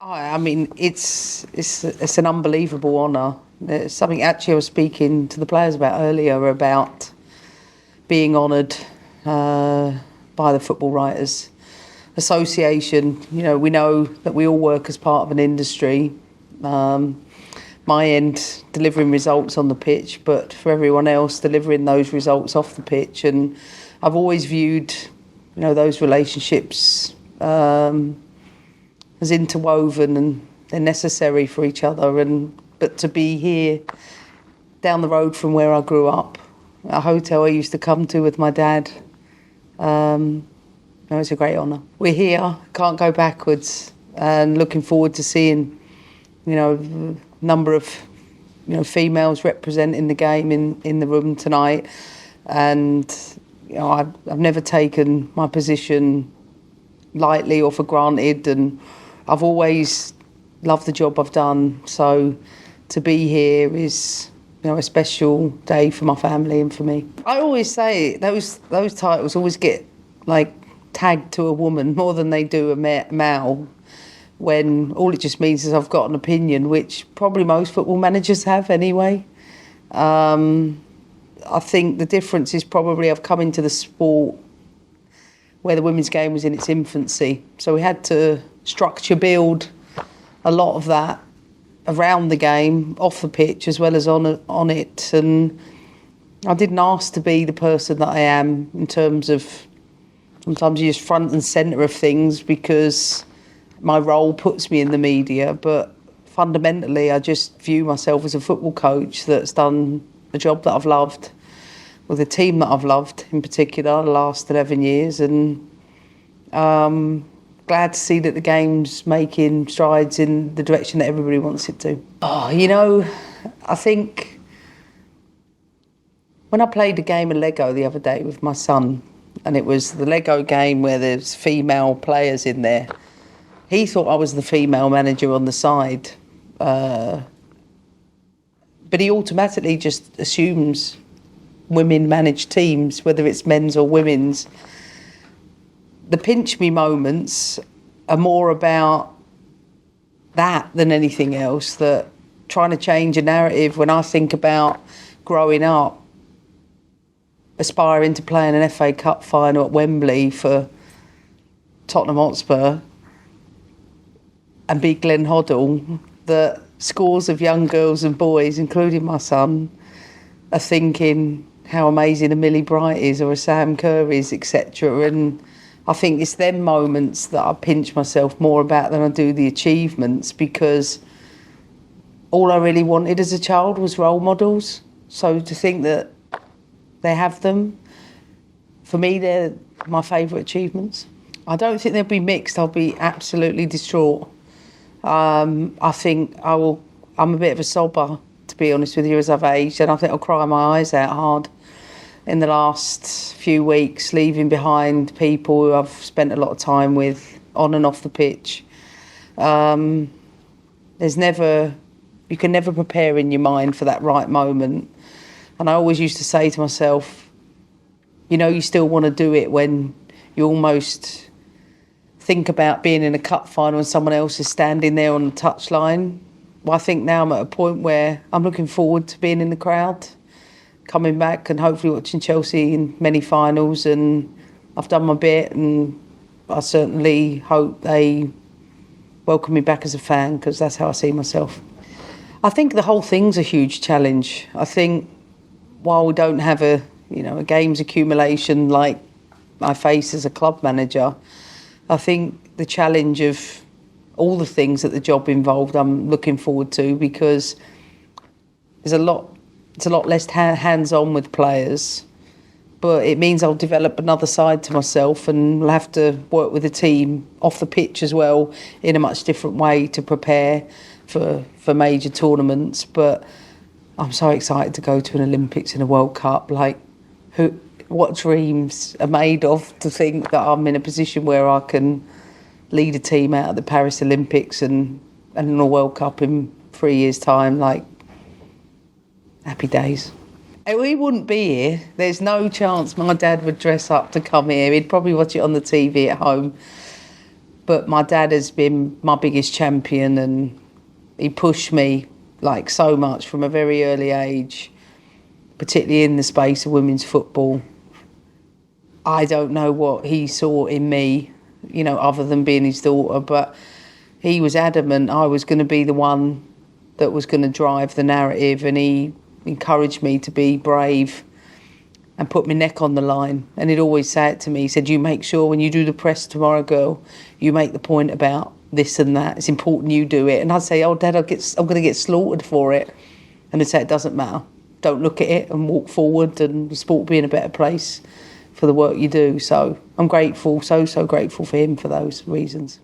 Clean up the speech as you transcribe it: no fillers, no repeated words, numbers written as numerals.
I mean, it's an unbelievable honour. It's something actually I was speaking to the players about earlier about being honoured by the Football Writers Association. You know, we know that we all work as part of an industry. My end delivering results on the pitch, but for everyone else delivering those results off the pitch. And I've always viewed, those relationships as interwoven, and they're necessary for each other. But to be here down the road from where I grew up, a hotel I used to come to with my dad, it's a great honour. We're here, can't go backwards, and looking forward to seeing, number of, females representing the game in the room tonight. And, I've never taken my position lightly or for granted, and I've always loved the job I've done. So to be here is, a special day for my family and for me. I always say those titles always get tagged to a woman more than they do a male, when all it just means is I've got an opinion, which probably most football managers have anyway. I think the difference is probably I've come into the sport where the women's game was in its infancy. So we had to build a lot of that around the game, off the pitch as well as on it. And I didn't ask to be the person that I am, in terms of sometimes you're just front and centre of things because my role puts me in the media. But fundamentally, I just view myself as a football coach that's done a job that I've loved, with a team that I've loved in particular the last 11 years. And glad to see that the game's making strides in the direction that everybody wants it to. I think when I played a game of Lego the other day with my son, and it was the Lego game where there's female players in there, he thought I was the female manager on the side. But he automatically just assumes women manage teams, whether it's men's or women's. The pinch me moments are more about that than anything else, that trying to change a narrative. When I think about growing up, aspiring to play in an FA Cup final at Wembley for Tottenham Hotspur and beat Glenn Hoddle, that scores of young girls and boys, including my son, are thinking how amazing a Millie Bright is or a Sam Kerr is, etc. And I think it's them moments that I pinch myself more about than I do the achievements, because all I really wanted as a child was role models. So to think that they have them, for me, they're my favourite achievements. I don't think they'll be mixed. I'll be absolutely distraught. I think I'm a bit of a sobber, to be honest with you, as I've aged, and I think I'll cry my eyes out hard in the last few weeks, leaving behind people who I've spent a lot of time with on and off the pitch. You can never prepare in your mind for that right moment. And I always used to say to myself, you still want to do it when you almost think about being in a cup final and someone else is standing there on the touchline. Well, I think now I'm at a point where I'm looking forward to being in the crowd, coming back and hopefully watching Chelsea in many finals. And I've done my bit, and I certainly hope they welcome me back as a fan, because that's how I see myself. I think the whole thing's a huge challenge. I think while we don't have a games accumulation like I face as a club manager, I think the challenge of all the things that the job involved I'm looking forward to, because it's a lot less hands-on with players, but it means I'll develop another side to myself, and will have to work with the team off the pitch as well in a much different way to prepare for major tournaments. But I'm so excited to go to an Olympics and a World Cup. What dreams are made of, to think that I'm in a position where I can lead a team out at the Paris Olympics and in a World Cup in 3 years' time. Happy days. We wouldn't be here. There's no chance my dad would dress up to come here. He'd probably watch it on the TV at home. But my dad has been my biggest champion, and he pushed me like so much from a very early age, particularly in the space of women's football. I don't know what he saw in me, you know, other than being his daughter, but he was adamant I was going to be the one that was going to drive the narrative, and he encouraged me to be brave and put my neck on the line. And he'd always say it to me. He said, you make sure when you do the press tomorrow, girl, you make the point about this and that. It's important you do it. And I'd say, oh, Dad, I'm going to get slaughtered for it. And he'd say, it doesn't matter. Don't look at it and walk forward, and the sport will be in a better place for the work you do. So I'm grateful, so grateful for him for those reasons.